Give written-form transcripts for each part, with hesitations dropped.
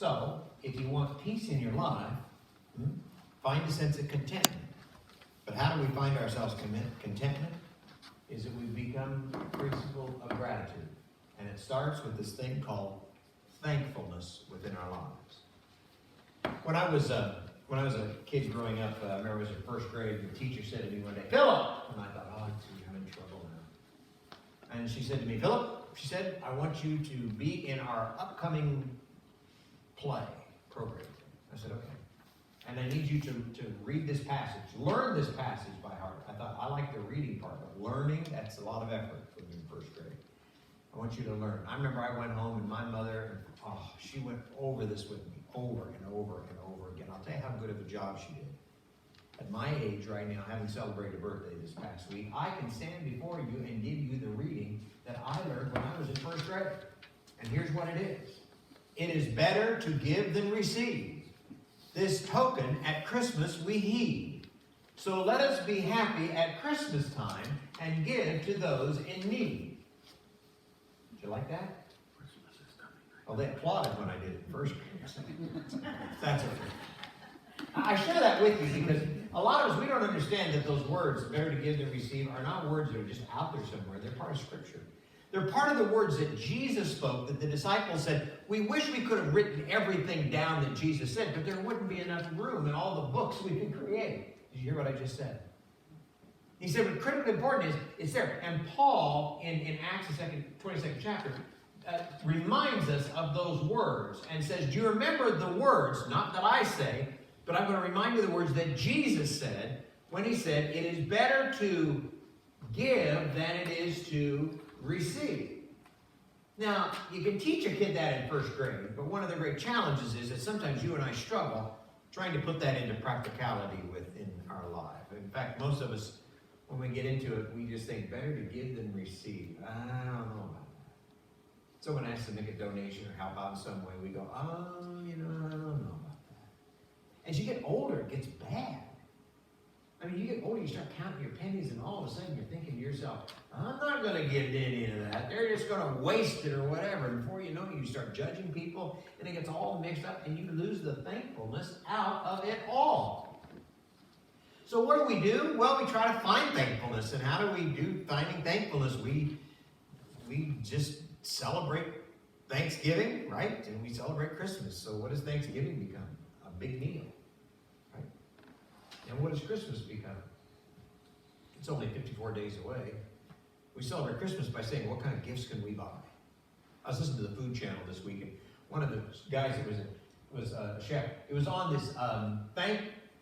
So, if you want peace in your life, find a sense of contentment. But how do we find ourselves contentment? Is that we become a principle of gratitude. And it starts with this thing called thankfulness within our lives. When I was a kid growing up, I remember I was in first grade, the teacher said to me one day, "Philip!" And I thought, "Oh, I'm in trouble now." And she said to me, "Philip," she said, "I want you to be in our upcoming play program." I said, "Okay. And I need you to read this passage. Learn this passage by heart." I thought, I like the reading part, but learning, that's a lot of effort when you're in first grade. I want you to learn. I remember I went home and my mother, she went over this with me over and over and over again. I'll tell you how good of a job she did. At my age right now, having celebrated a birthday this past week, I can stand before you and give you the reading that I learned when I was in first grade. And here's what it is. It is better to give than receive. This token at Christmas we heed. So let us be happy at Christmas time and give to those in need. Did you like that? Well, they applauded when I did it first. That's okay. I share that with you because a lot of us, we don't understand that those words, better to give than receive, are not words that are just out there somewhere. They're part of Scripture. They're part of the words that Jesus spoke, that the disciples said, we wish we could have written everything down that Jesus said, but there wouldn't be enough room in all the books we could create. Did you hear what I just said? He said what's critically important is it's there. And Paul, in Acts, the 22nd chapter, reminds us of those words and says, do you remember the words, not that I say, but I'm going to remind you of the words that Jesus said when he said, it is better to give than it is to receive. Now, you can teach a kid that in first grade, but one of the great challenges is that sometimes you and I struggle trying to put that into practicality within our life. In fact, most of us, when we get into it, we just think better to give than receive. I don't know about that. Someone asks to make a donation or help out in some way, we go, I don't know about that. As you get older, it gets bad. I mean, you get older, you start counting your pennies, and all of a sudden you're thinking to yourself, I'm not going to give any of that. They're just going to waste it or whatever. And before you know it, you start judging people, and it gets all mixed up, and you lose the thankfulness out of it all. So what do? Well, we try to find thankfulness. And how do we do finding thankfulness? We just celebrate Thanksgiving, right? And we celebrate Christmas. So what does Thanksgiving become? A big meal. And what does Christmas become? It's only 54 days away. We celebrate Christmas by saying, what kind of gifts can we buy? I was listening to the Food Channel this week, and one of the guys that was a chef, it was on this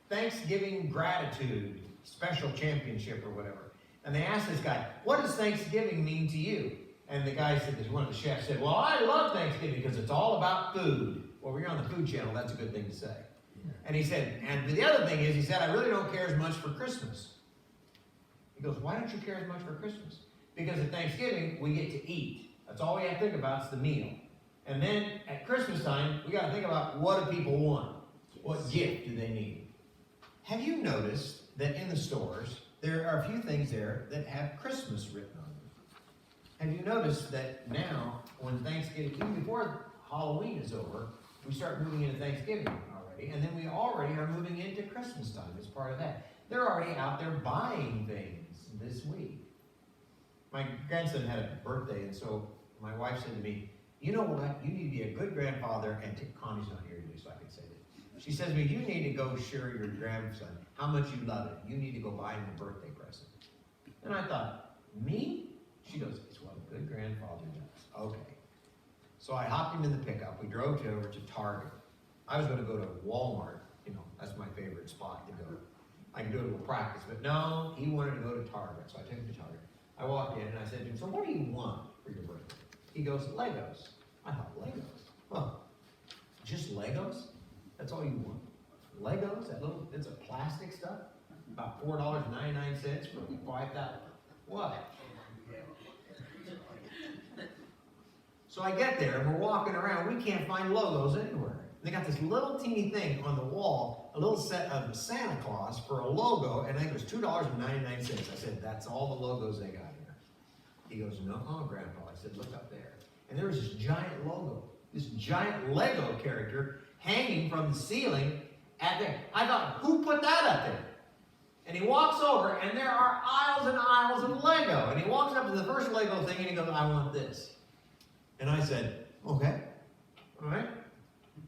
Thanksgiving Gratitude Special Championship or whatever. And they asked this guy, what does Thanksgiving mean to you? And the guy said, one of the chefs said, well, I love Thanksgiving because it's all about food. Well, when you're on the Food Channel, that's a good thing to say. And he said, and the other thing is, he said, I really don't care as much for Christmas. He goes, why don't you care as much for Christmas? Because at Thanksgiving, we get to eat. That's all we have to think about is the meal. And then at Christmas time, we got to think about what do people want? What gift do they need? Have you noticed that in the stores, there are a few things there that have Christmas written on them? Have you noticed that now, when Thanksgiving, even before Halloween is over, we start moving into Thanksgiving already, and then we already are moving into Christmas time as part of that. They're already out there buying things this week. My grandson had a birthday, and so my wife said to me, you know what, you need to be a good grandfather, and Connie's not here today, so I can say this. She says to me, you need to go show your grandson how much you love it. You need to go buy him a birthday present. And I thought, me? She goes, it's what a good grandfather does. Okay. So I hopped him in the pickup. We drove over to Target. I was going to go to Walmart. You know, that's my favorite spot to go. I can do a little practice, but no, he wanted to go to Target. So I took him to Target. I walked in and I said to him, so what do you want for your birthday? He goes, Legos. I thought, Legos? Well, just Legos? That's all you want? Legos? It's a plastic stuff? About $4.99 for 5,000. What? So I get there, and we're walking around. We can't find logos anywhere. They got this little teeny thing on the wall, a little set of Santa Claus for a logo, and I think it was $2.99. I said, that's all the logos they got here. He goes, no, Grandpa. I said, look up there. And there was this giant logo this giant Lego character hanging from the ceiling at there. I thought, who put that up there? And he walks over, and there are aisles and aisles of Lego. And he walks up to the first Lego thing, and he goes, I want this. And I said, okay, all right.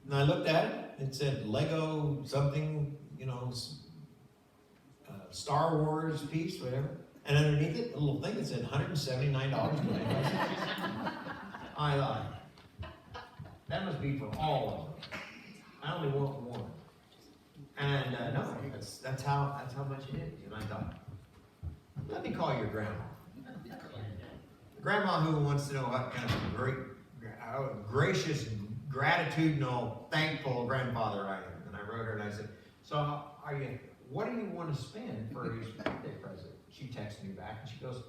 And I looked at it. It said Lego something, you know, Star Wars piece, whatever. And underneath it, a little thing that said $179. I thought, that must be for all of them. I only want one. And no, that's how much it is. And I thought, let me call your grandma. Grandma who wants to know what kind of a great, gracious, gratitudinal, thankful grandfather I am. And I wrote her and I said, so what do you want to spend for his birthday present? She texted me back and she goes,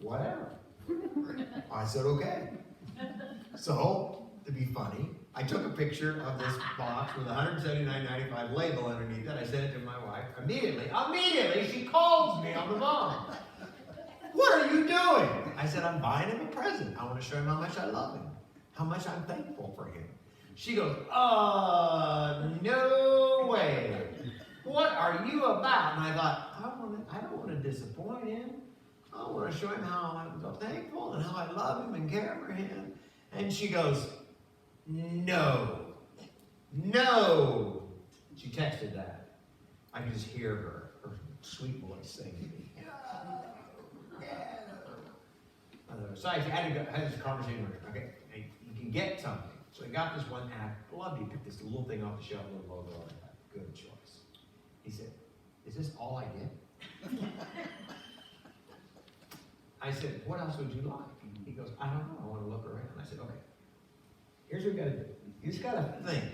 whatever. I said, okay. So, to be funny, I took a picture of this box with a $179.95 label underneath it. I sent it to my wife. Immediately, she calls me on the phone. What are you doing? I said, I'm buying him a present. I want to show him how much I love him, how much I'm thankful for him. She goes, no way. What are you about? And I thought, I don't want to disappoint him. I want to show him how I'm so thankful and how I love him and care for him. And she goes, no. She texted that. I could just hear her sweet voice saying to me, so I had this conversation with her. Okay, hey, you can get something. So I got this one app. I love you. Pick this little thing off the shelf, little logo on it. Good choice. He said, is this all I get? I said, what else would you like? He goes, I don't know. I want to look around. I said, okay. Here's what you got to do. You just got to think.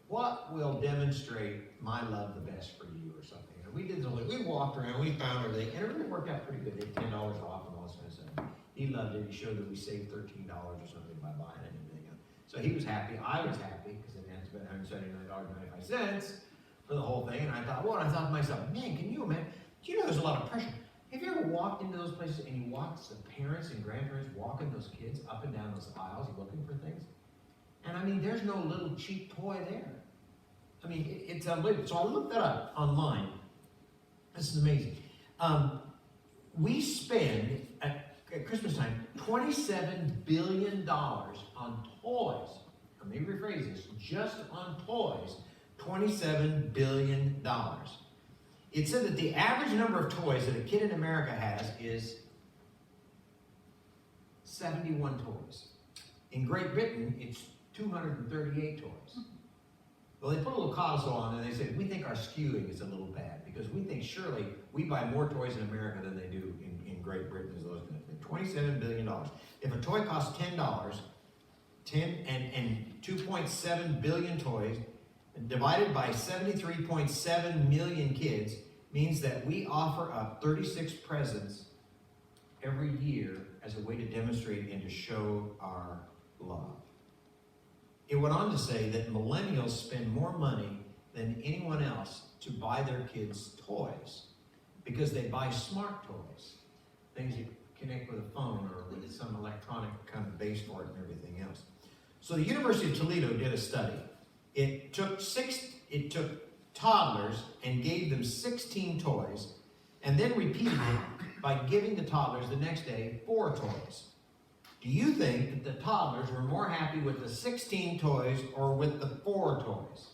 What will demonstrate my love the best for you or something? And we did we walked around, we found everything, and it really worked out pretty good. They had $10 off and all this kind of stuff. He loved it. He showed that we saved $13 or something by buying it and everything else. So he was happy. I was happy because it had to spend $179.95 for the whole thing. And I thought, well, and I thought to myself, man, can you imagine? Do you know there's a lot of pressure? Have you ever walked into those places and you watch the parents and grandparents walking those kids up and down those aisles looking for things? And I mean, there's no little cheap toy there. I mean, it's unbelievable. So I looked that up online. This is amazing. We spend, at Christmas time, $27 billion on toys. Let me rephrase this. Just on toys, $27 billion. It said that the average number of toys that a kid in America has is 71 toys. In Great Britain, it's 238 toys. Well, they put a little codicil on and they said, we think our skewing is a little bad because we think surely we buy more toys in America than they do in Great Britain. As those $27 billion. If a toy costs $10, 2.7 billion toys divided by 73.7 million kids means that we offer up 36 presents every year as a way to demonstrate and to show our love. It went on to say that millennials spend more money than anyone else to buy their kids toys because they buy smart toys, things you connect with a phone or with some electronic kind of base for it and everything else. So the University of Toledo did a study. It took toddlers and gave them 16 toys and then repeated it by giving the toddlers the next day 4 toys. Do you think that the toddlers were more happy with the 16 toys or with the 4 toys?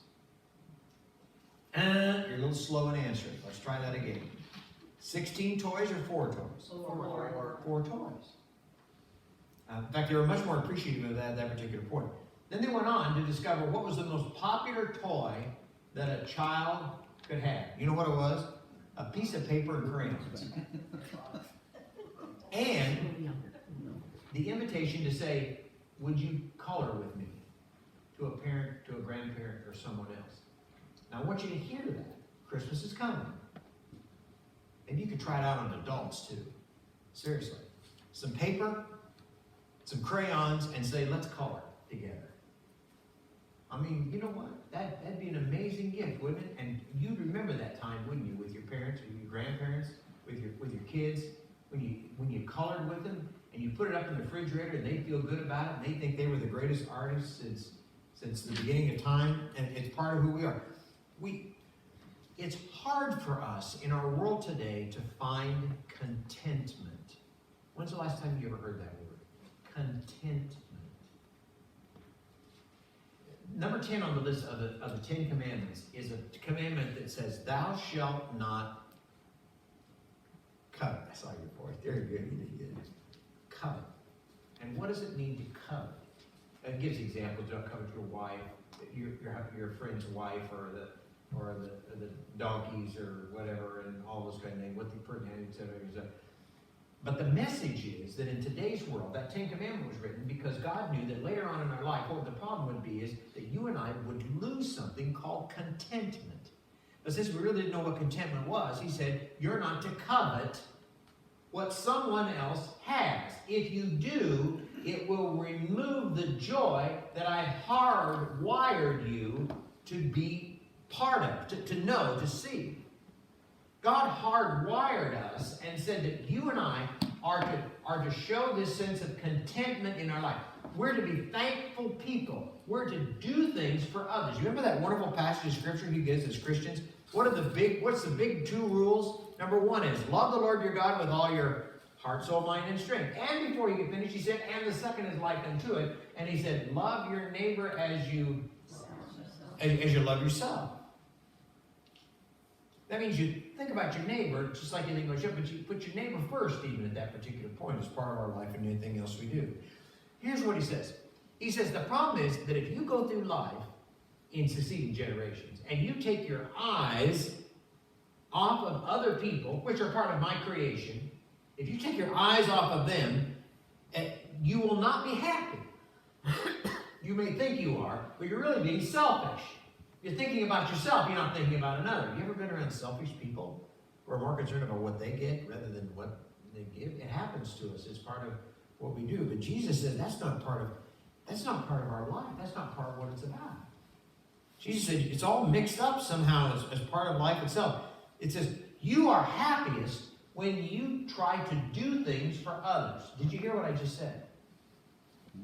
You're a little slow in answering. Let's try that again. 16 toys or 4 toys? 4 toys. In fact, they were much more appreciative of that particular point. Then they went on to discover what was the most popular toy that a child could have. You know what it was? A piece of paper and crayons. And the invitation to say, would you color with me? To a parent, to a grandparent, or someone else. Now I want you to hear that. Christmas is coming. And you could try it out on adults too. Seriously. Some paper, some crayons, and say, let's color together. I mean, you know what? That'd be an amazing gift, wouldn't it? And you'd remember that time, wouldn't you, with your parents, with your grandparents, with your kids, when you colored with them. and you put it up in the refrigerator and they feel good about it and they think they were the greatest artists since the beginning of time, and it's part of who we are. It's hard for us in our world today to find contentment. When's the last time you ever heard that word? Contentment. Number 10 on the list of the 10 commandments is a commandment that says, thou shalt not covet. I saw your voice. There you go. Covet. And what does it mean to covet? It gives examples. Don't covet your wife, your friend's wife, or the donkeys, or whatever, and all those kind of things. What the pertinent, etc. But the message is that in today's world, that 10 Commandment was written because God knew that later on in our life, what the problem would be is that you and I would lose something called contentment. But since we really didn't know what contentment was, he said, you're not to covet what someone else has. If you do, it will remove the joy that I hardwired you to be part of, to know, to see. God hardwired us and said that you and I are to show this sense of contentment in our life. We're to be thankful people. We're to do things for others. You remember that wonderful passage of Scripture he gives as Christians? What's the big 2 rules? Number 1 is love the Lord your God with all your heart, soul, mind, and strength. And before you get finished, he said, and the second is like unto it. And he said, love your neighbor as you love yourself. That means you think about your neighbor just like you think about yourself, but you put your neighbor first even at that particular point as part of our life and anything else we do. Here's what he says. He says the problem is that if you go through life in succeeding generations and you take your eyes off of other people, which are part of my creation, if you take your eyes off of them, you will not be happy. You may think you are, but you're really being selfish. You're thinking about yourself, you're not thinking about another. Have you ever been around selfish people who are more concerned about what they get rather than what they give? It happens to us. It's part of what we do. But Jesus said that's not part of our life. That's not part of what it's about. Jesus said it's all mixed up somehow as part of life itself. It says, you are happiest when you try to do things for others. Did you hear what I just said?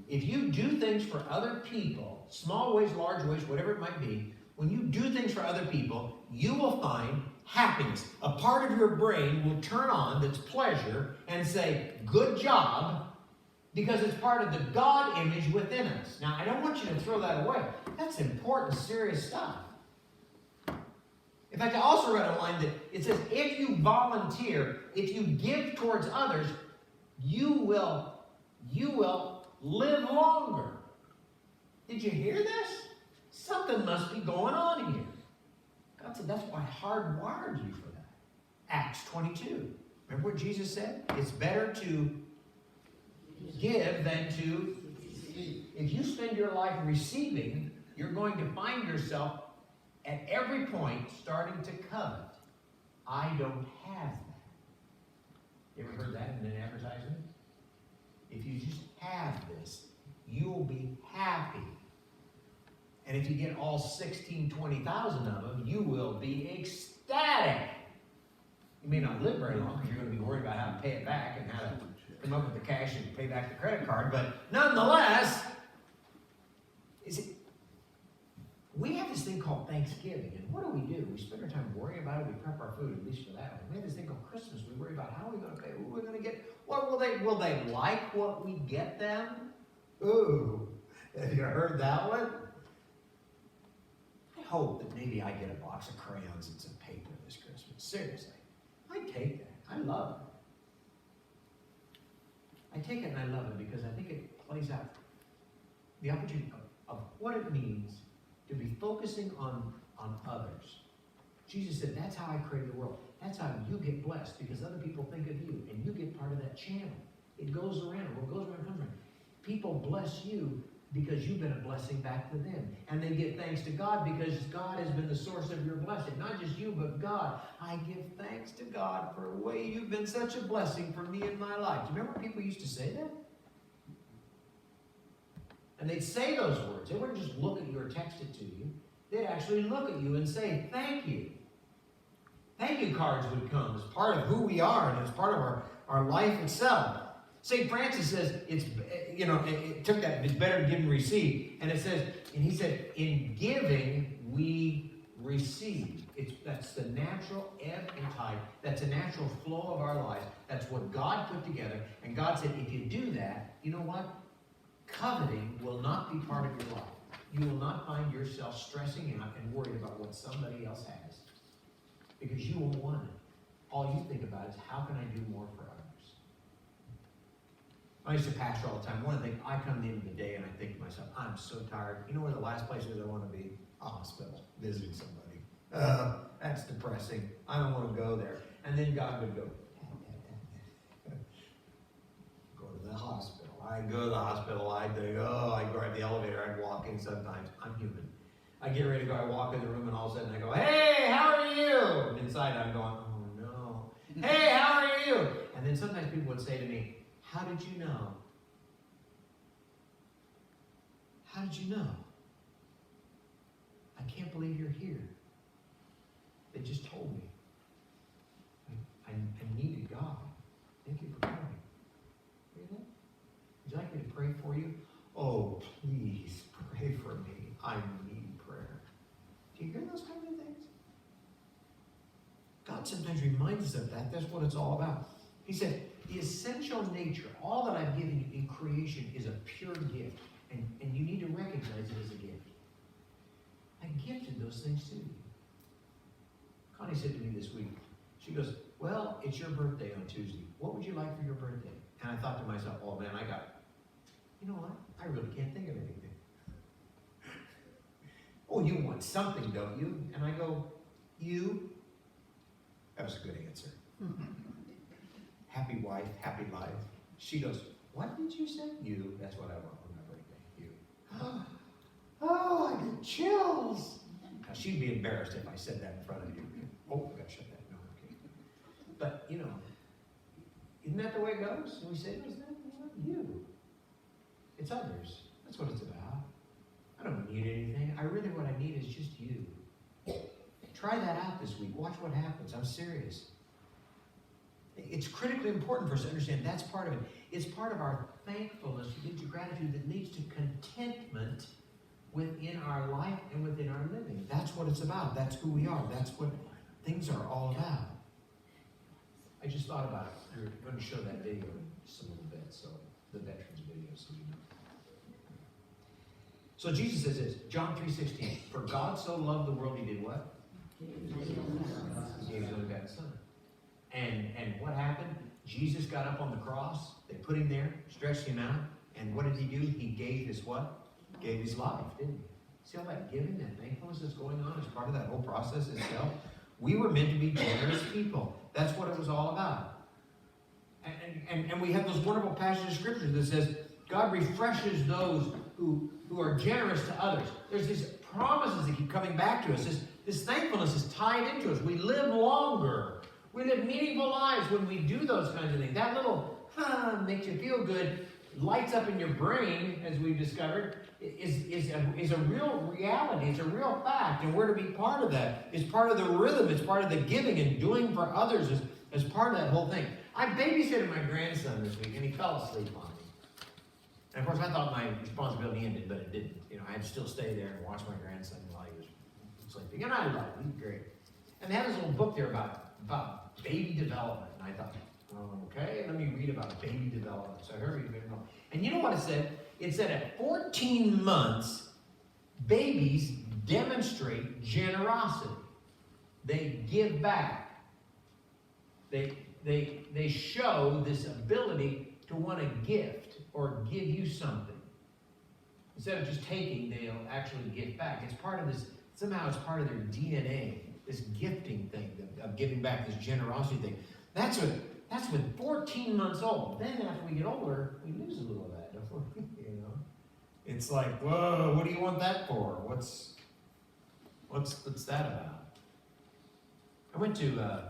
If you do things for other people, small ways, large ways, whatever it might be, when you do things for other people, you will find happiness. A part of your brain will turn on that's pleasure and say, good job, because it's part of the God image within us. Now, I don't want you to throw that away. That's important, serious stuff. In fact, I also read a line that it says, if you volunteer, if you give towards others, you will live longer. Did you hear this? Something must be going on here. God said, that's why I hardwired you for that. Acts 22. Remember what Jesus said? It's better to give than to receive. If you spend your life receiving, you're going to find yourself at every point starting to covet. I don't have that. You ever heard that in an advertisement? If you just have this, you'll be happy. And if you get all 16, 20,000 of them, you will be ecstatic. You may not live very long because you're going to be worried about how to pay it back and how to come up with the cash and pay back the credit card. But nonetheless, we have this thing called Thanksgiving. And what do? We spend our time worrying about it. We prep our food, at least for that. We have this thing called Christmas. We worry about how are we going to pay, who are we going to get. What will they like what we get them? Ooh, have you heard that one? I hope that maybe I get a box of crayons and some paper this Christmas. Seriously. I take that. I love it. I take it and I love it because I think it plays out the opportunity of what it means to be focusing on others. Jesus said, that's how I created the world. That's how you get blessed because other people think of you and you get part of that channel. It goes around. What goes around comes around. People bless you because you've been a blessing back to them. And they give thanks to God because God has been the source of your blessing. Not just you, but God. I give thanks to God for the way you've been such a blessing for me in my life. Do you remember people used to say that? And they'd say those words. They wouldn't just look at you or text it to you. They'd actually look at you and say, thank you. Thank you cards would come as part of who we are and as part of our life itself. St. Francis says it took that, it's better to give and receive. And it says, and he said, in giving we receive. That's the natural ebb and tide. That's a natural flow of our lives. That's what God put together. And God said, if you do that, you know what? Coveting will not be part of your life. You will not find yourself stressing out and worried about what somebody else has. Because you won't want it. All you think about is, how can I do more for others? I used to pastor all the time. One of the things, I come to the end of the day and I think to myself, I'm so tired. You know where the last place I want to be? A hospital, visiting somebody. That's depressing. I don't want to go there. And then God would go, go to the hospital. I'd go to the hospital. I'd go, I'd grab the elevator. I'd walk in sometimes. I'm human. I get ready to go. I walk in the room and all of a sudden I go, hey, how are you? And inside I'm going, oh no. Hey, how are you? And then sometimes people would say to me, how did you know? How did you know? I can't believe you're here. They just told me. I needed God. Thank you for coming. Hear that? Would you like me to pray for you? Oh, please pray for me. I need prayer. Do you hear those kinds of things? God sometimes reminds us of that. That's what it's all about. He said, the essential nature, all that I've given you in creation is a pure gift. And you need to recognize it as a gift. I gifted those things to you. Connie said to me this week, she goes, well, it's your birthday on Tuesday. What would you like for your birthday? And I thought to myself, oh man, you know what? I really can't think of anything. Oh, you want something, don't you? And I go, you? That was a good answer. Happy wife, happy life. She goes, what did you say? You. That's what I want for my birthday. You. Oh, I get chills. Now, she'd be embarrassed if I said that in front of you. Oh, I got to shut that. No, okay. But, isn't that the way it goes? And we say, no, it's not you. It's others. That's what it's about. I don't need anything. What I need is just you. Try that out this week. Watch what happens. I'm serious. It's critically important for us to understand that's part of it. It's part of our thankfulness, leads to gratitude that leads to contentment within our life and within our living. That's what it's about. That's who we are. That's what things are all about. I just thought about it. We're going to show that video just a little bit, so the veterans video, so you know. So Jesus says this, John 3:16, for God so loved the world, he did what? He gave his only begotten Son. And what happened? Jesus got up on the cross. They put him there, stretched him out. And what did he do? He gave his what? Gave his life, didn't he? See all that giving, that thankfulness that's going on as part of that whole process itself? We were meant to be generous people. That's what it was all about. And we have those wonderful passages of Scripture that says, God refreshes those who are generous to others. There's these promises that keep coming back to us. This thankfulness is tied into us. We live longer. We live meaningful lives when we do those kinds of things. That little makes you feel good, lights up in your brain, as we've discovered, is a real reality. It's a real fact, and we're to be part of that. It's part of the rhythm. It's part of the giving and doing for others as part of that whole thing. I babysitted my grandson this week, and he fell asleep on me. And of course, I thought my responsibility ended, but it didn't. I had to still stay there and watch my grandson while he was sleeping. And I loved it. He was great. And they had this little book there about baby development. And I thought, okay, let me read about baby development. So I heard it. And you know what it said? It said at 14 months, babies demonstrate generosity. They give back. They show this ability to want to gift or give you something. Instead of just taking, they'll actually give back. It's part of this, somehow it's part of their DNA, this gifting thing, of giving back, this generosity thing. That's with 14 months old. Then after we get older, we lose a little of that, don't we? It's like, whoa, what do you want that for? What's that about? I went to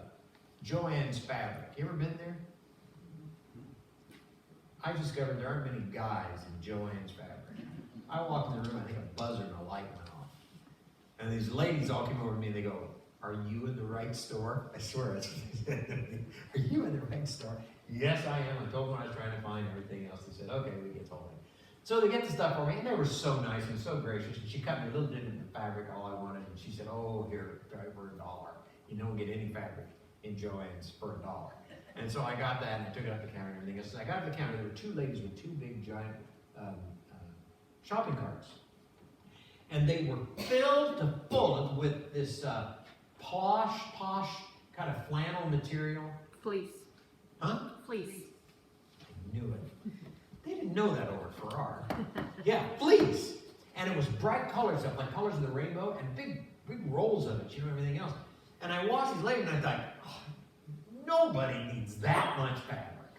Joann's Fabric. You ever been there? I discovered there aren't many guys in Joann's Fabric. I walked in the room, I think a buzzer and a light went off. And these ladies all came over to me and they go, are you in the right store? I swear, that's what they said to me. Are you in the right store? Yes, I am. I told them I was trying to find everything else. They said, okay, we get told it. So they get the stuff for me, and they were so nice and so gracious. And she cut me a little bit in the fabric, all I wanted, and she said, oh, here, try for $1. You don't get any fabric in Joann's for $1. And so I got that, and I took it up the counter and everything else. So I got up the counter, there were two ladies with two big, giant shopping carts. And they were filled to full with this posh kind of flannel material. Fleece. Huh? Fleece. I knew it. They didn't know that over at Farrar. Yeah, fleece. And it was bright colors, stuff like colors of the rainbow, and big rolls of it, you know, everything else. And I watched these ladies, and I thought, oh, nobody needs that much fabric.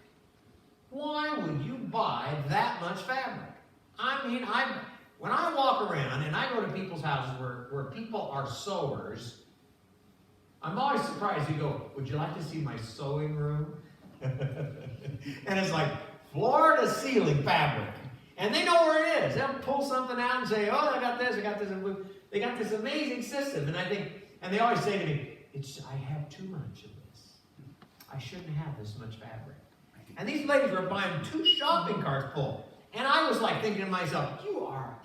Why would you buy that much fabric? I mean, when I walk around and I go to people's houses where people are sewers, I'm always surprised. You go, would you like to see my sewing room? And it's like floor to ceiling fabric. And they know where it is. They'll pull something out and say, oh, I got this in blue. They got this amazing system. And I think, and they always say to me, I have too much of this. I shouldn't have this much fabric. And these ladies were buying 2 shopping carts full. And I was like thinking to myself,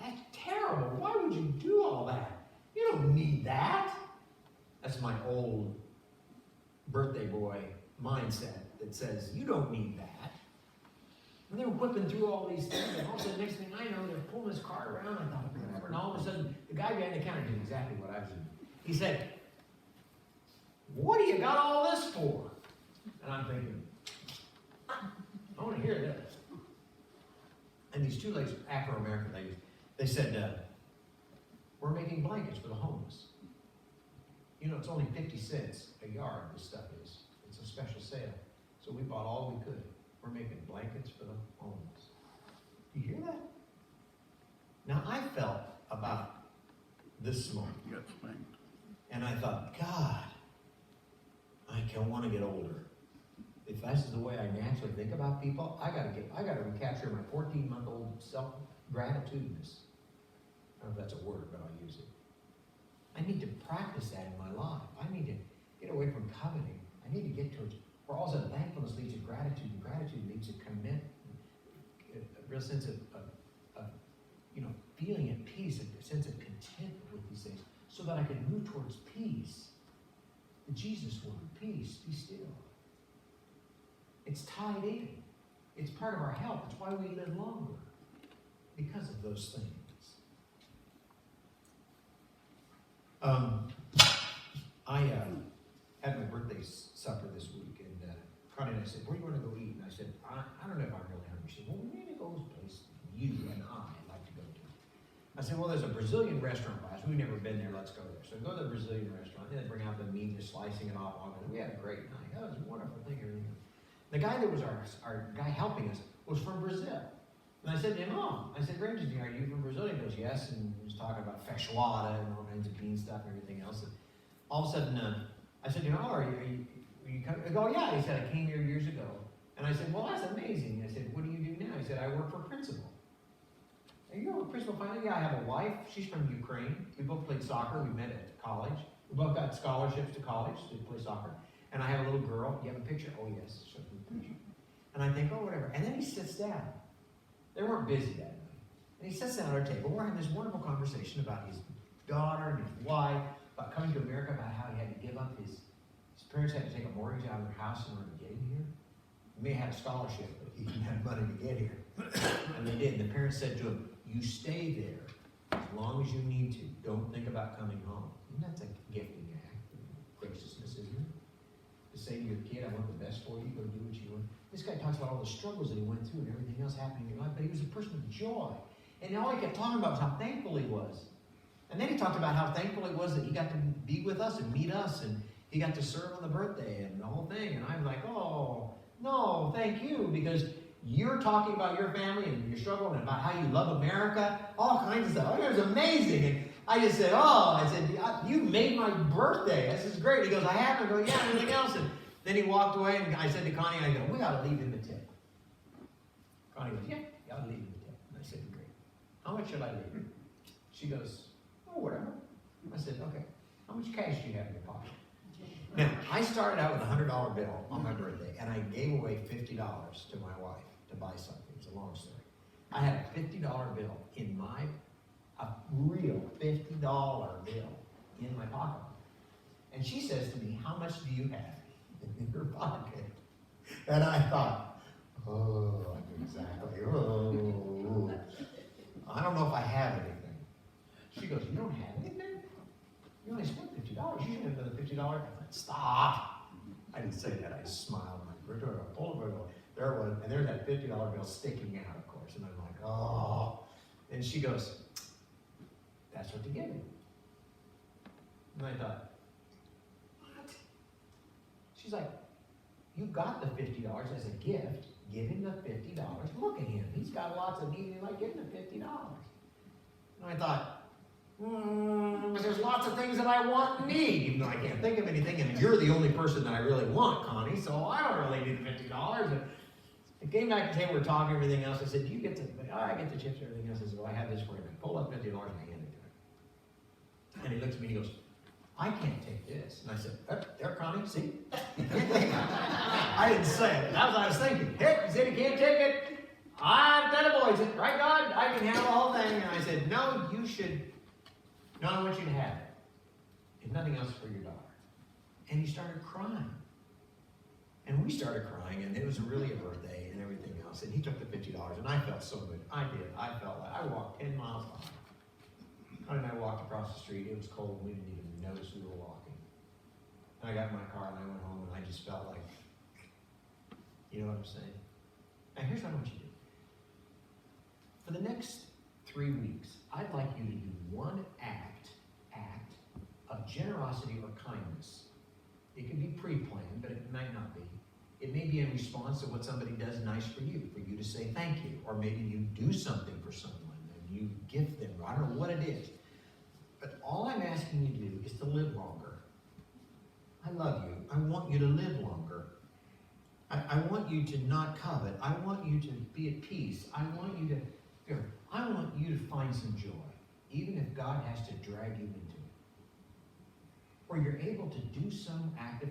that's terrible. Why would you do all that? You don't need that. That's my old birthday boy mindset that says, you don't need that. And they were whipping through all these things, and all of a sudden, next thing I know, they're pulling this cart around. I thought, whatever. And all of a sudden, the guy behind the counter did exactly what I was doing. He said, what do you got all this for? And I'm thinking, I want to hear this. And these 2 ladies, Afro-American ladies, they said, we're making blankets for the homeless. You know, it's only 50 cents a yard, this stuff is. It's a special sale. So we bought all we could. We're making blankets for the homeless. You hear that? Now, I felt about this small. And I thought, God, I can't want to get older. If this is the way I naturally think about people, I gotta recapture my 14-month-old self-gratitudinous. I don't know if that's a word, but I'll use it. I need to practice that in my life. I need to get away from coveting. I need to get to where all of a sudden thankfulness leads to gratitude, and gratitude leads to commitment, a real sense of feeling at peace, a sense of contentment with these things, so that I can move towards peace. The Jesus word, peace, be still. It's tied in. It's part of our health. It's why we live longer, because of those things. I had my birthday supper this week, and Connie and I said, where do you want to go eat? And I said, I don't know if I'm really hungry. She said, well, we need to go to this place you and I like to go to. I said, well, there's a Brazilian restaurant by us. We've never been there. Let's go there. So I go to the Brazilian restaurant, and they bring out the meat, they're slicing it off. And we had a great night. That was a wonderful thing. The guy that was our guy helping us was from Brazil. And I said to him, oh, I said, Randy, are you from Brazil? He goes, yes. And he was talking about feijoada and all kinds of bean stuff and everything else. And all of a sudden, I said, oh, are you coming? I go, yeah. He said, I came here years ago. And I said, well, that's amazing. I said, what do you do now? He said, I work for Principal. And you know what Principal finally? Yeah, I have a wife. She's from Ukraine. We both played soccer. We met at college. We both got scholarships to college to play soccer. And I have a little girl. You have a picture? Oh, yes. Show me the picture. And I think, oh, whatever. And then he sits down. They weren't busy that night. And he sits down at our table. We're having this wonderful conversation about his daughter and his wife, about coming to America, about how he had to give up his parents had to take a mortgage out of their house in order to get him here. He may have had a scholarship, but he didn't have money to get here. And they did. And the parents said to him, you stay there as long as you need to. Don't think about coming home. And that's a gifting act of graciousness, isn't it? To say to your kid, I want the best for you, go do what you want. This guy talks about all the struggles that he went through and everything else happening in life, but he was a person of joy. And all he kept talking about was how thankful he was. And then he talked about how thankful he was that he got to be with us and meet us, and he got to serve on the birthday and the whole thing. And I'm like, oh, no, thank you, because you're talking about your family and your struggle and about how you love America, all kinds of stuff. It was amazing. And I just said, you made my birthday. This is great. He goes, I have. I go, yeah, and everything else. And then he walked away, and I said to Connie, I go, we ought to leave him a tip. Connie goes, yeah, you ought to leave him a tip. And I said, great. How much should I leave? She goes, oh, whatever. I said, okay. How much cash do you have in your pocket? Now, I started out with a $100 bill on my birthday, and I gave away $50 to my wife to buy something. It's a long story. I had a $50 bill in a real $50 bill in my pocket. And she says to me, how much do you have in your pocket? And I thought, oh, exactly. Oh, I don't know if I have anything. She goes, you don't have anything? You only spent $50. You should have another $50. I thought, stop. I didn't say that. I smiled. We're doing a full bill. There it was, and there's that $50 bill sticking out, of course. And I'm like, oh. And she goes, that's what to give me. And I thought, what? She's like, you got the $50 as a gift. Give him the $50. Look at him. He's got lots of needs. Like, give him the $50. And I thought, but there's lots of things that I want and need, even though I can't think of anything, and you're the only person that I really want, Connie, so I don't really need the $50. And it came back to say we're talking everything else. I said, do you get the, I get the chips and everything else. I said, well, I have this for you. I pulled up $50 and I handed it to him. And he looks at me and he goes, I can't take this. And I said, there, Connie, see? I didn't say it. That's what I was thinking. Heck, he said he can't take it. That avoids it. Right, God? I can handle the whole thing. And I said, no, you should. No, I want you to have it. If nothing else, for your daughter. And he started crying. And we started crying, and it was really a birthday and everything else. And he took the $50, and I felt so good. I did. I felt like I walked 10 miles behind. And I walked across the street. It was cold. We didn't even notice we were walking. And I got in my car, and I went home, and I just felt like, you know what I'm saying? Now, here's what I want you to do. For the next 3 weeks, I'd like you to do one act of generosity or kindness. It can be pre-planned, but it might not be. It may be in response to what somebody does nice for you to say thank you, or maybe you do something for someone and you gift them. I don't know what it is. But all I'm asking you to do is to live longer. I love you. I want you to live longer. I want you to not covet. I want you to be at peace. I want you to find some joy, even if God has to drag you into it. Or you're able to do some act of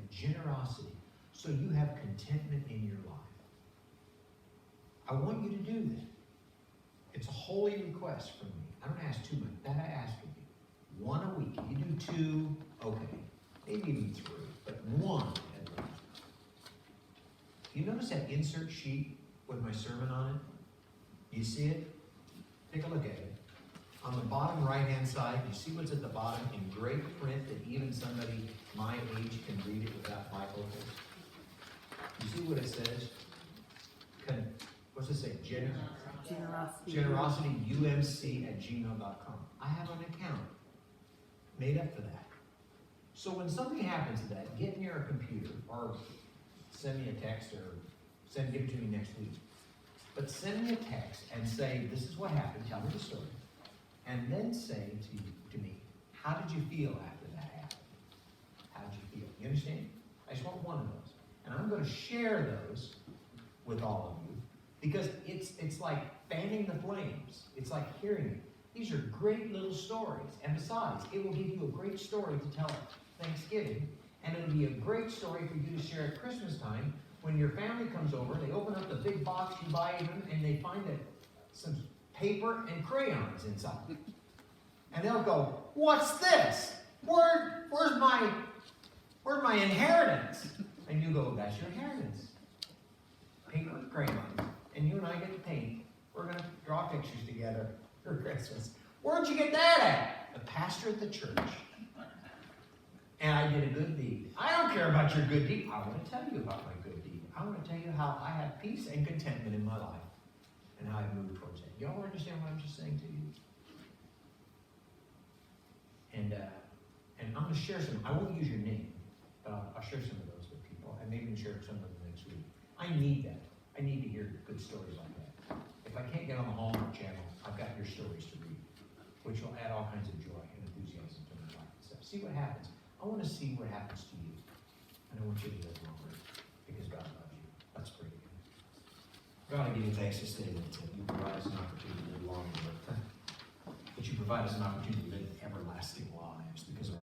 generosity so you have contentment in your life. I want you to do that. It's a holy request from me. I don't ask too much. That I ask of you. One a week. If you do 2, okay. Maybe even 3, but 1 at least. You notice that insert sheet with my sermon on it? You see it? Take a look at it. On the bottom right-hand side, you see what's at the bottom in great print that even somebody my age can read it without bifocals? You see what it says? What's it say? GenerosityUMC@gmail.com. I have an account made up for that. So when something happens to that, get near a computer or send me a text or give it to me next week. But send me a text and say, this is what happened, tell me the story. And then say to me, how did you feel after that happened? How did you feel? You understand? I just want one of those. And I'm going to share those with all of you because it's like fanning the flames. It's like hearing it. These are great little stories. And besides, it will give you a great story to tell at Thanksgiving. And it'll be a great story for you to share at Christmas time when your family comes over. They open up the big box you buy them and they find some paper and crayons inside. And they'll go, what's this? Where's my inheritance? And you go, that's your inheritance. Paper and crayons. And you and I get to paint. We're going to draw pictures together for Christmas. Where'd you get that at? The pastor at the church. And I did a good deed. I don't care about your good deed. I want to tell you about my good deed. I want to tell you how I have peace and contentment in my life and how I've moved towards it. Y'all understand what I'm just saying to you? And I'm going to share some. I won't use your name, but I'll share some of those with people, and maybe share some of them next week. I need that. I need to hear good stories like that. If I can't get on the Hallmark Channel, I've got your stories to read, which will add all kinds of joy and enthusiasm to my life and stuff. See what happens. I want to see what happens to you, and I want you to live longer because God loves you. Let's pray. God, I give you thanks this day that you provide us an opportunity to live longer, but you provide us an opportunity to live everlasting life.